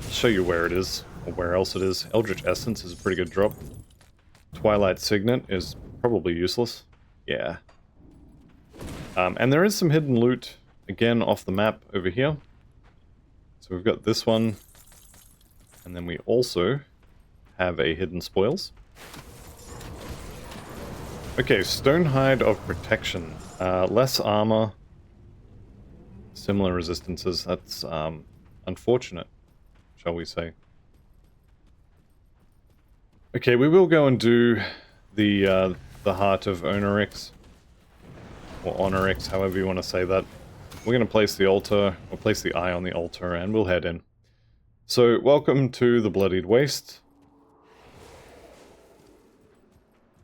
I'll show you where it is, or where else it is. Eldritch Essence is a pretty good drop. Twilight Signet is probably useless. Yeah. And there is some hidden loot, again, off the map over here. So we've got this one, and then we also have a hidden spoils. Okay, Stonehide of Protection. Less armor, similar resistances. That's unfortunate, shall we say. Okay, we will go and do the Heart of Osiris, or Osiris, however you want to say that. we're going to place the altar, or place the eye on the altar, and we'll head in. So, welcome to the Bloodied Waste.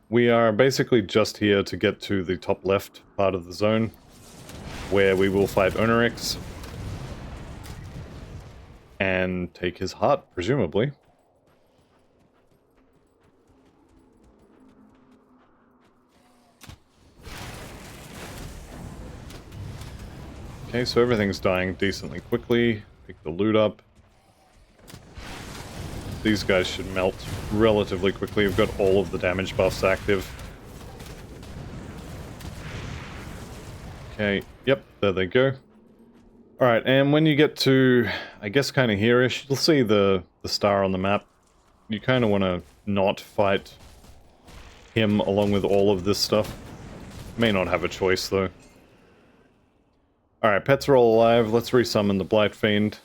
We are basically just here to get to the top left part of the zone, where we will fight Anax and take his heart, presumably. Okay, so everything's dying decently quickly. Pick the loot up. These guys should melt relatively quickly. We've got all of the damage buffs active. Okay, yep, there they go. Alright, and when you get to, I guess kind of here-ish, you'll see the star on the map. You kind of want to not fight him along with all of this stuff. May not have a choice, though. Alright, pets are all alive. Let's resummon the Blight Fiend.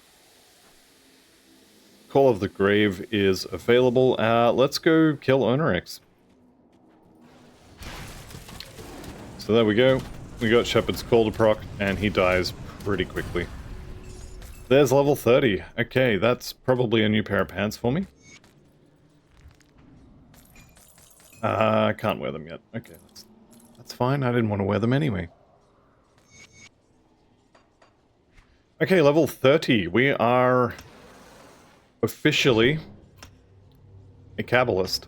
Call of the Grave is available. Let's go kill Anax. So there we go. We got Shepherd's Call to proc, and he dies pretty quickly. There's level 30. Okay, that's probably a new pair of pants for me. I can't wear them yet. Okay, that's fine. I didn't want to wear them anyway. Okay, level 30. We are officially a Cabalist.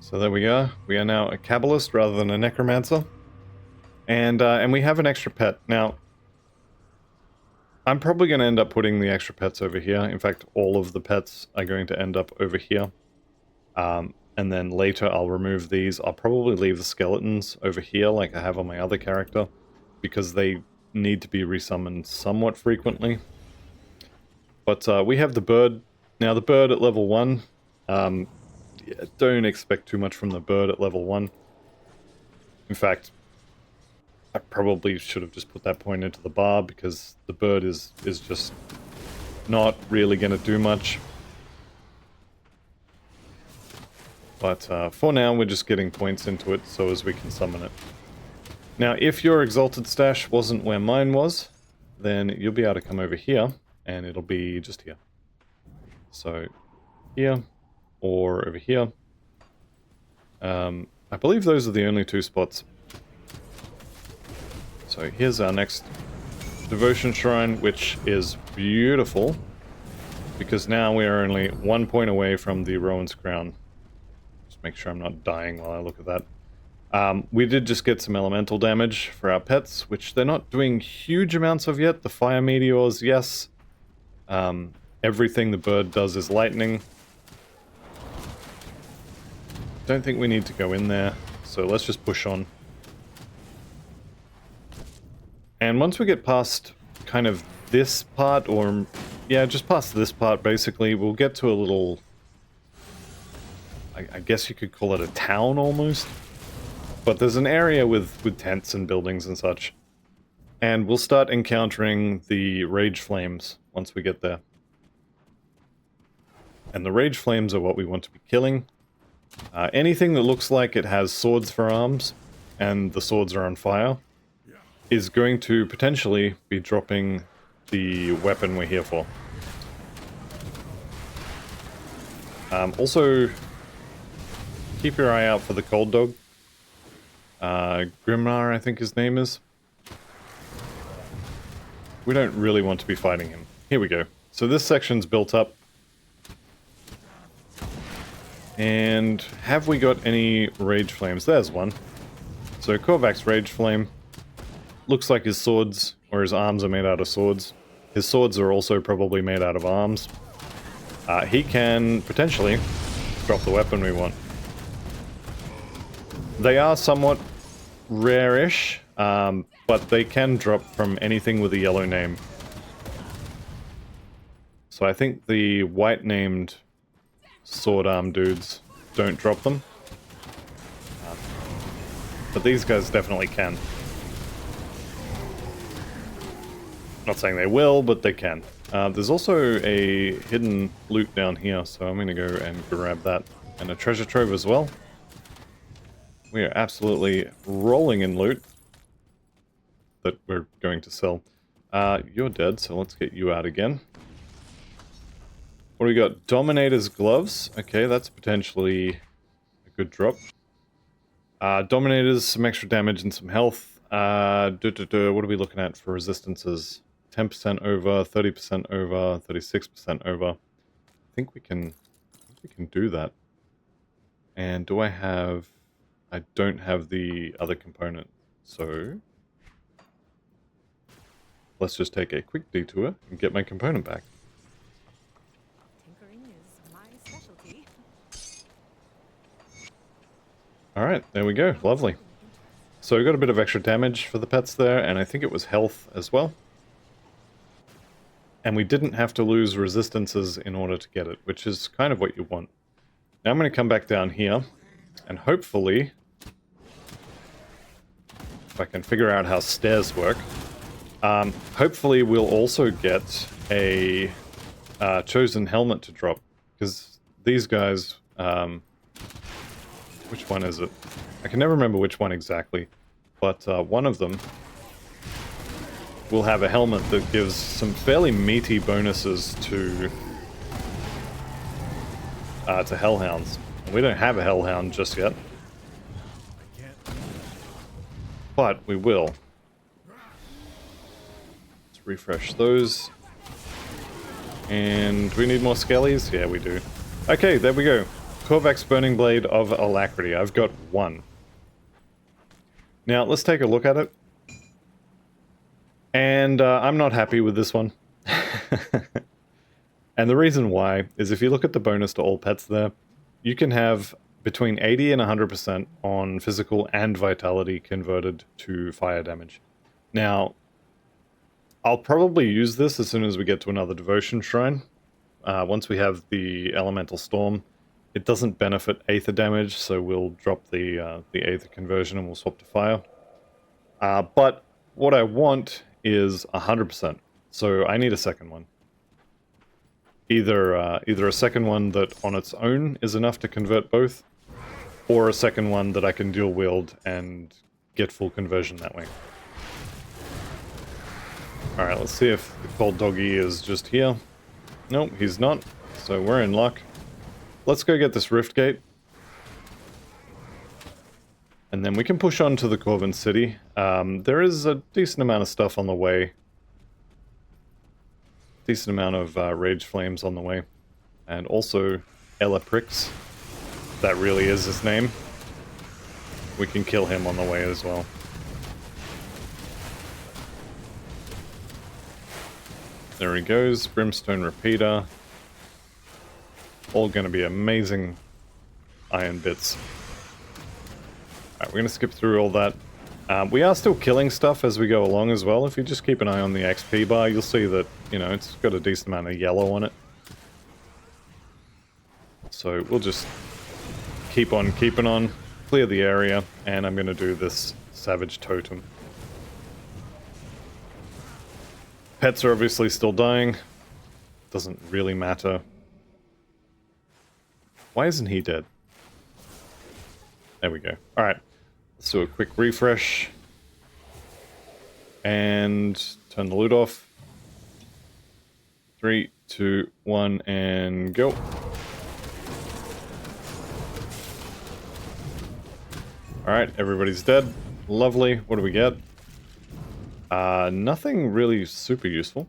So there we are. We are now a Cabalist rather than a Necromancer. And we have an extra pet. Now, I'm probably going to end up putting the extra pets over here. In fact, all of the pets are going to end up over here. And then later I'll remove these. I'll probably leave the skeletons over here like I have on my other character, because they need to be resummoned somewhat frequently. But we have the bird. Now the bird at level 1, yeah, don't expect too much from the bird at level 1. In fact, I probably should have just put that point into the bar, because the bird is just not really going to do much. But for now, we're just getting points into it so as we can summon it. Now, if your Exalted Stash wasn't where mine was, then you'll be able to come over here, and it'll be just here. So, here, or over here. I believe those are the only two spots. So here's our next Devotion Shrine, which is beautiful, because now we are only 1 point away from the Rowan's Crown. Just make sure I'm not dying while I look at that. We did just get some elemental damage for our pets, which they're not doing huge amounts of yet. The fire meteors, yes. Everything the bird does is lightning. Don't think we need to go in there, so let's just push on. And once we get past kind of this part, or yeah, just past this part basically, we'll get to a little, I guess you could call it a town almost. But there's an area with tents and buildings and such. And we'll start encountering the Rage Flames once we get there. And the Rage Flames are what we want to be killing. Anything that looks like it has swords for arms, and the swords are on fire, is going to potentially be dropping the weapon we're here for. Also, keep your eye out for the Cold Dog. Grimnar, I think his name is. We don't really want to be fighting him. Here we go. So this section's built up. And have we got any Rage Flames? There's one. So Korvac's Rage Flame. Looks like his swords, or his arms, are made out of swords. His swords are also probably made out of arms. He can potentially drop the weapon we want. They are somewhat rare-ish, but they can drop from anything with a yellow name. So I think the white-named sword arm dudes don't drop them. But these guys definitely can. Not saying they will, but they can. There's also a hidden loot down here, so I'm going to go and grab that. And a treasure trove as well. We are absolutely rolling in loot. that we're going to sell. You're dead, so let's get you out again. What do we got? Dominator's Gloves. Okay, that's potentially a good drop. Dominators, some extra damage and some health. What are we looking at for resistances? 10% over, 30% over, 36% over. I think we can do that. And do I have... I don't have the other component, so... Let's just take a quick detour and get my component back. Tinkering is my specialty. Alright, there we go. Lovely. So we got a bit of extra damage for the pets there, and I think it was health as well. And we didn't have to lose resistances in order to get it, which is kind of what you want. Now I'm going to come back down here, and hopefully, if I can figure out how stairs work, hopefully we'll also get a chosen helmet to drop, because these guys, which one is it? I can never remember which one exactly, but one of them will have a helmet that gives some fairly meaty bonuses to Hellhounds. And we don't have a Hellhound just yet, but we will. Let's refresh those. And do we need more skellies? Yeah, we do. Okay, there we go. Korvax Burning Blade of Alacrity. I've got one. Now, let's take a look at it. And I'm not happy with this one. And the reason why is if you look at the bonus to all pets there, you can have between 80 and 100% on physical and vitality converted to fire damage. Now, I'll probably use this as soon as we get to another devotion shrine. Once we have the elemental storm, it doesn't benefit aether damage, so we'll drop the aether conversion and we'll swap to fire. But what I want is 100%, so I need a second one. Either a second one that on its own is enough to convert both, or a second one that I can dual wield and get full conversion that way. Alright, let's see if the Cold Doggy is just here. Nope, he's not, so we're in luck. Let's go get this Rift Gate. And then we can push on to the Korvan City. There is a decent amount of stuff on the way. Decent amount of Rage Flames on the way. And also Elaprix. That really is his name. We can kill him on the way as well. There he goes. Brimstone Repeater. All going to be amazing iron bits. Alright, we're going to skip through all that. We are still killing stuff as we go along as well. If you just keep an eye on the XP bar, you'll see that, you know, it's got a decent amount of yellow on it. So we'll just keep on keeping on, clear the area, and I'm going to do this Savage Totem. Pets are obviously still dying. Doesn't really matter. Why isn't he dead? There we go. Alright. Let's do a quick refresh. And turn the loot off. 3, 2, 1, and go. Alright, everybody's dead. Lovely. What do we get? Nothing really super useful.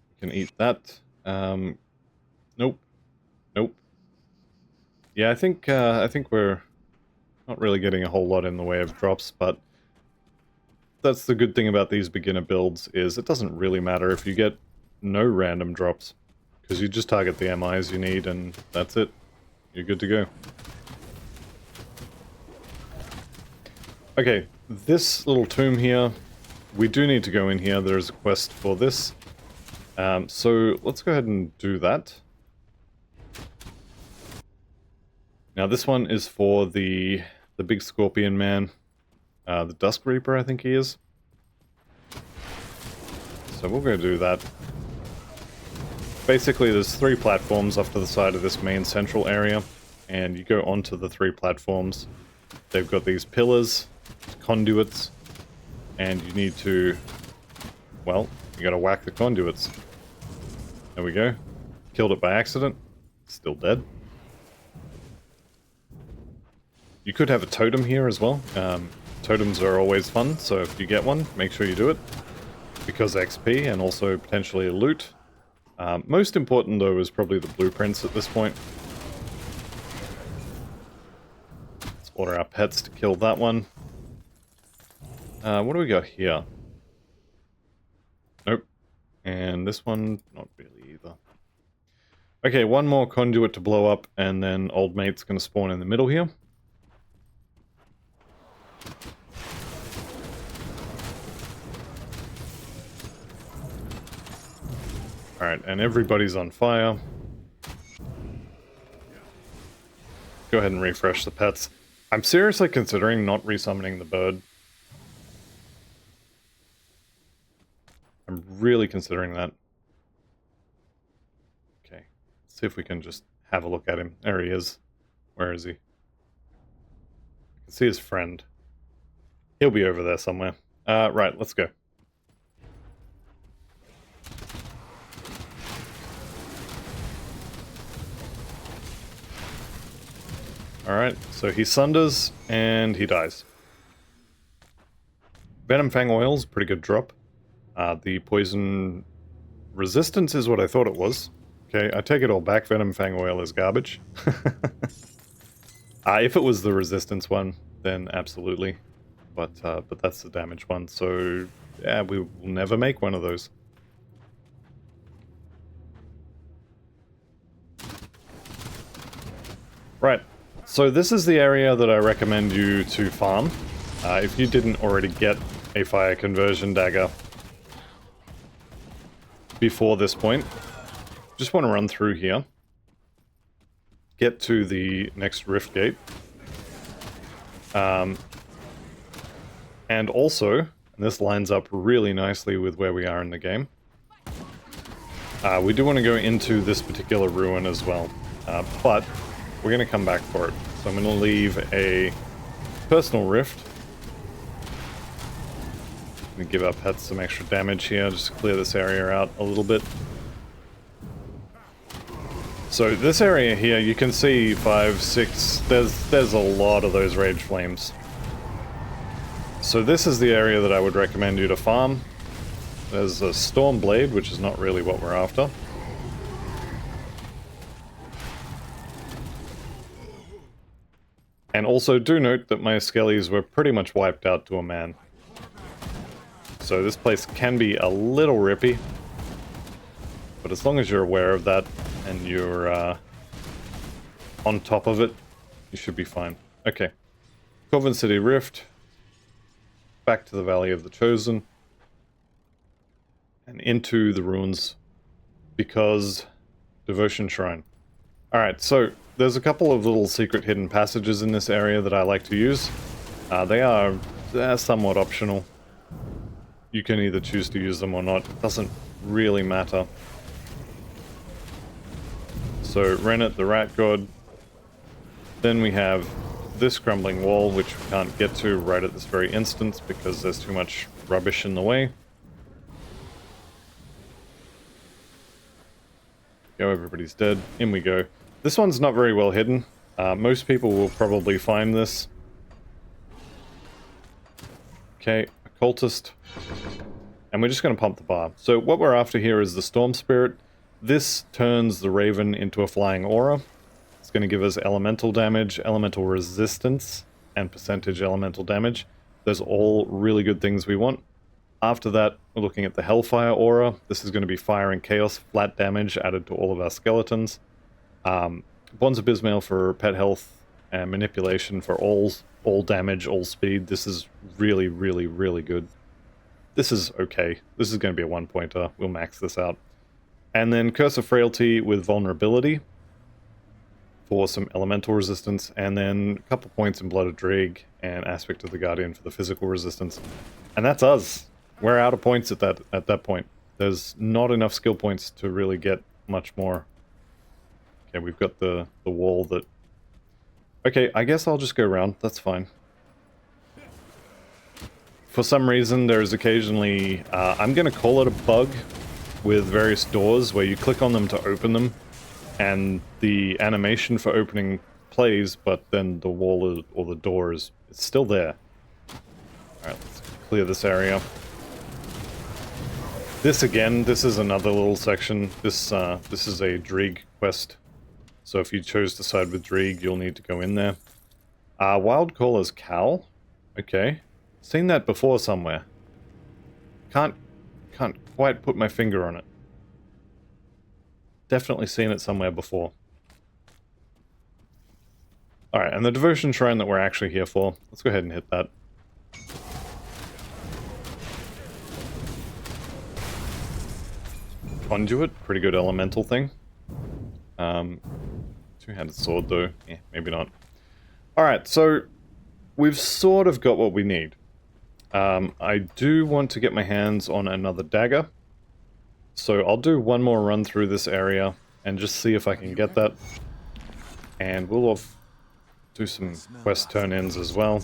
We can eat that. Nope. Nope. Yeah, I think we're not really getting a whole lot in the way of drops, but that's the good thing about these beginner builds, is it doesn't really matter if you get no random drops, because you just target the MIs you need and that's it. You're good to go. Okay, this little tomb here, we do need to go in here. There's a quest for this. So let's go ahead and do that. Now this one is for the big scorpion man, the Duskreaper, I think he is. So we'll go do that. Basically there's 3 platforms off to the side of this main central area, and you go onto the 3 platforms. they've got these pillars, conduits, and you need to, well, you gotta whack the conduits. There we go. Killed it by accident. Still dead. You could have a totem here as well. Totems are always fun, so if you get one, make sure you do it. Because XP and also potentially loot. Most important though is probably the blueprints at this point. Let's order our pets to kill that one. What do we got here? Nope. And this one, not really either. Okay, one more conduit to blow up, and then old mate's gonna spawn in the middle here. Alright, and everybody's on fire. Go ahead and refresh the pets. I'm seriously considering not resummoning the bird. I'm really considering that. Okay, let's see if we can just have a look at him. There he is. Where is he? I can see his friend. He'll be over there somewhere. Right, let's go. Alright, so he sunders, and he dies. Venom Fang Oil's pretty good drop. The poison resistance is what I thought it was. Okay, I take it all back. Venom Fang Oil is garbage. If it was the resistance one, then absolutely. But that's the damage one, so yeah, we will never make one of those. Right, so this is the area that I recommend you to farm. If you didn't already get a fire conversion dagger before this point, just want to run through here, get to the next rift gate, and also, and this lines up really nicely with where we are in the game, we do want to go into this particular ruin as well, but we're going to come back for it. So I'm going to leave a personal rift. I'm going to give our pets some extra damage here, just to clear this area out a little bit. So this area here, you can see 5, 6, there's a lot of those rage flames. So this is the area that I would recommend you to farm. There's a storm blade, which is not really what we're after. And also do note that my skellies were pretty much wiped out to a man. So this place can be a little rippy. But as long as you're aware of that and you're on top of it, you should be fine. Okay. Korvan City Rift. Back to the Valley of the Chosen. And into the ruins. Because Devotion Shrine. Alright, so there's a couple of little secret hidden passages in this area that I like to use. They're somewhat optional. You can either choose to use them or not. It doesn't really matter. So, Rennet the Rat God. Then we have this crumbling wall, which we can't get to right at this very instant because there's too much rubbish in the way. Go, everybody's dead. In we go. This one's not very well hidden. Most people will probably find this. Okay, occultist. And we're just going to pump the bar. So what we're after here is the Storm Spirit. This turns the Raven into a flying aura. It's going to give us elemental damage, elemental resistance, and percentage elemental damage. Those are all really good things we want. After that, we're looking at the Hellfire aura. This is going to be fire and chaos, flat damage added to all of our skeletons. Bonds of Bismail for pet health and manipulation for all damage, all speed. This is really, really, really good. This is okay. This is going to be a one-pointer. We'll max this out. And then Curse of Frailty with vulnerability for some elemental resistance, and then a couple points in Blood of Drig and Aspect of the Guardian for the physical resistance. And that's us. We're out of points at that point. There's not enough skill points to really get much more. Okay, we've got the wall that... Okay, I guess I'll just go around. That's fine. for some reason there is occasionally, I'm going to call it a bug with various doors where you click on them to open them, and the animation for opening plays, but then the wall or the door is it's still there. Alright, let's clear this area. This again, this is another little section. This is a Dreeg quest. So if you chose to side with Dreeg, you'll need to go in there. Wild Caller's Cowl. Okay. Seen that before somewhere. Can't quite put my finger on it. Definitely seen it somewhere before. Alright, and the Devotion Shrine that we're actually here for. Let's go ahead and hit that. Conduit, pretty good elemental thing. Two-handed sword though. Yeah, maybe not. Alright, so we've sort of got what we need. I do want to get my hands on another dagger. So I'll do one more run through this area and just see if I can get that. And we'll do some quest turn-ins as well.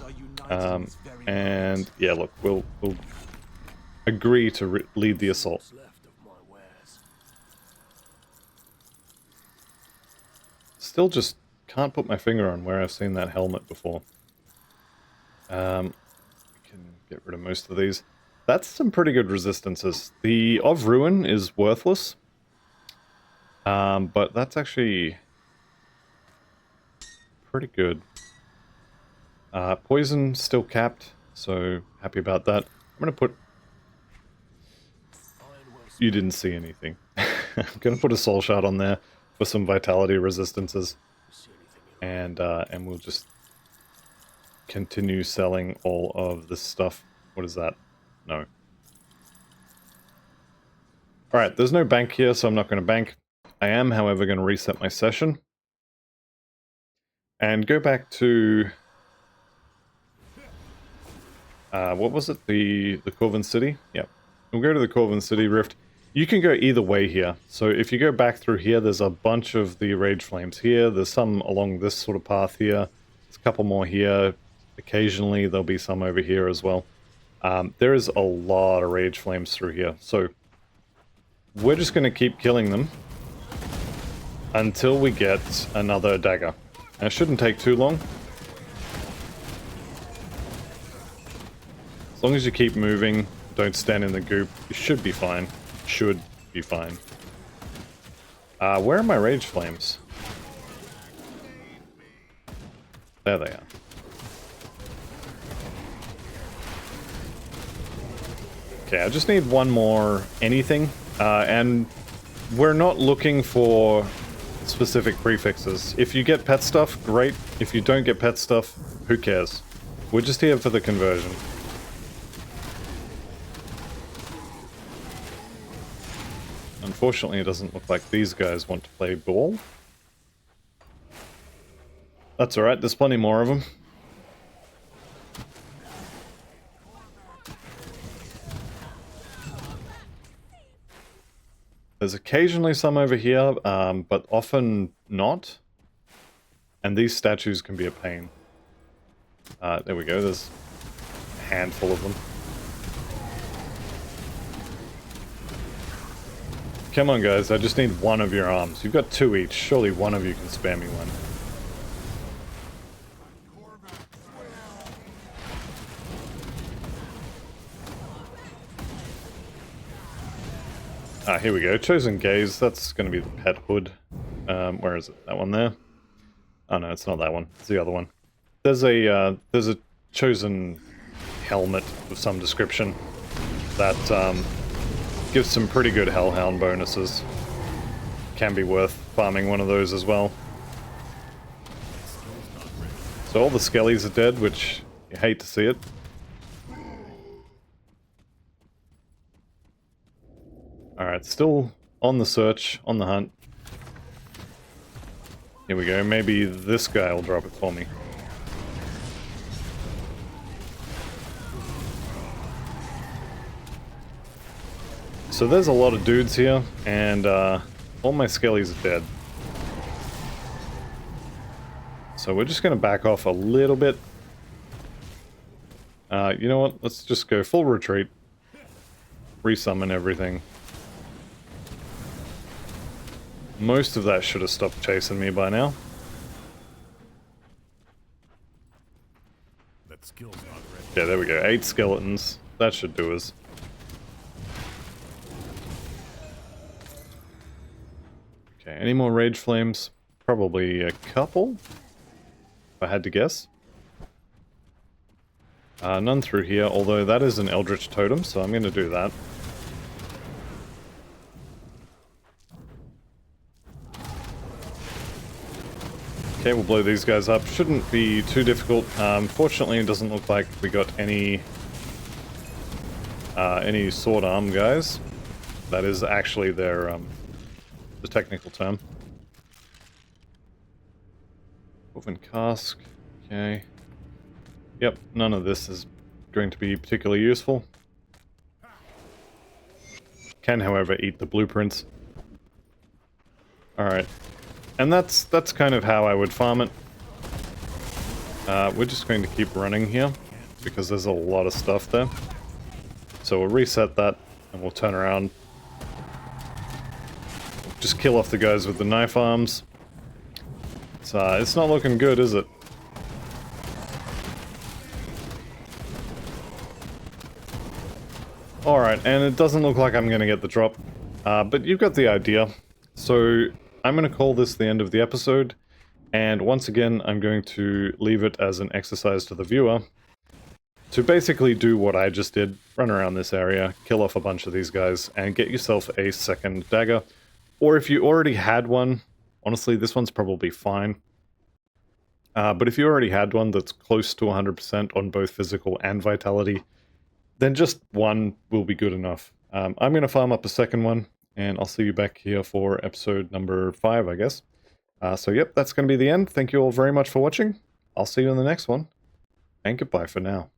And yeah, look, we'll agree to lead the assault. Still just can't put my finger on where I've seen that helmet before. We can get rid of most of these. That's some pretty good resistances. The of Ruin is worthless. But that's actually pretty good. Poison still capped, so happy about that. I'm gonna put... You didn't see anything. I'm gonna put a soul shard on there for some vitality resistances, and we'll just continue selling all of this stuff. What is that? No. Alright, there's no bank here, so I'm not going to bank. I am, however, going to reset my session and go back to what was it? The Korvan City? Yep. We'll go to the Korvan City Rift. You can go either way here. So if you go back through here, there's a bunch of the Rage Flames here. There's some along this sort of path here. There's a couple more here. Occasionally there'll be some over here as well. There is a lot of Rage Flames through here. So we're just going to keep killing them until we get another dagger. And it shouldn't take too long. As long as you keep moving, don't stand in the goop, you should be fine. Should be fine. Where are my Rage Flames? There they are. Okay, I just need one more anything, and we're not looking for specific prefixes. If you get pet stuff, great. If you don't get pet stuff, who cares? We're just here for the conversion. Unfortunately, it doesn't look like these guys want to play ball. That's alright, there's plenty more of them. There's occasionally some over here, but often not. And these statues can be a pain. There we go, there's a handful of them. Come on guys, I just need one of your arms. You've got two each, surely one of you can spare me one. Here we go. Chosen Gaze. That's going to be the pet hood. Where is it? That one there? Oh no, it's not that one. It's the other one. There's a chosen helmet of some description that gives some pretty good Hellhound bonuses. Can be worth farming one of those as well. So all the skellies are dead, which you hate to see it. Alright, still on the search, on the hunt. Here we go, maybe this guy will drop it for me. So there's a lot of dudes here, and all my skellies are dead. So we're just going to back off a little bit. You know what? Let's just go full retreat. Resummon everything. Most of that should have stopped chasing me by now. That skill's not ready. Yeah, there we go. 8 skeletons. That should do us. Okay, any more rage flames? Probably a couple, if I had to guess. None through here, although that is an Eldritch Totem, so I'm going to do that. Okay, we'll blow these guys up. Shouldn't be too difficult. Fortunately, it doesn't look like we got any sword arm guys. That is actually their the technical term. Korvan cask. Okay. Yep, none of this is going to be particularly useful. Can, however, eat the blueprints. Alright. And that's kind of how I would farm it. We're just going to keep running here, because there's a lot of stuff there. So we'll reset that, and we'll turn around. Just kill off the guys with the knife arms. It's not looking good, is it? Alright, and it doesn't look like I'm going to get the drop. But you've got the idea. So I'm going to call this the end of the episode. And once again, I'm going to leave it as an exercise to the viewer to basically do what I just did. Run around this area, kill off a bunch of these guys, and get yourself a second dagger. Or if you already had one, honestly, this one's probably fine. But if you already had one that's close to 100% on both physical and vitality, then just one will be good enough. I'm going to farm up a second one, and I'll see you back here for episode number 5, I guess. So yep, that's going to be the end. Thank you all very much for watching. I'll see you in the next one, and goodbye for now.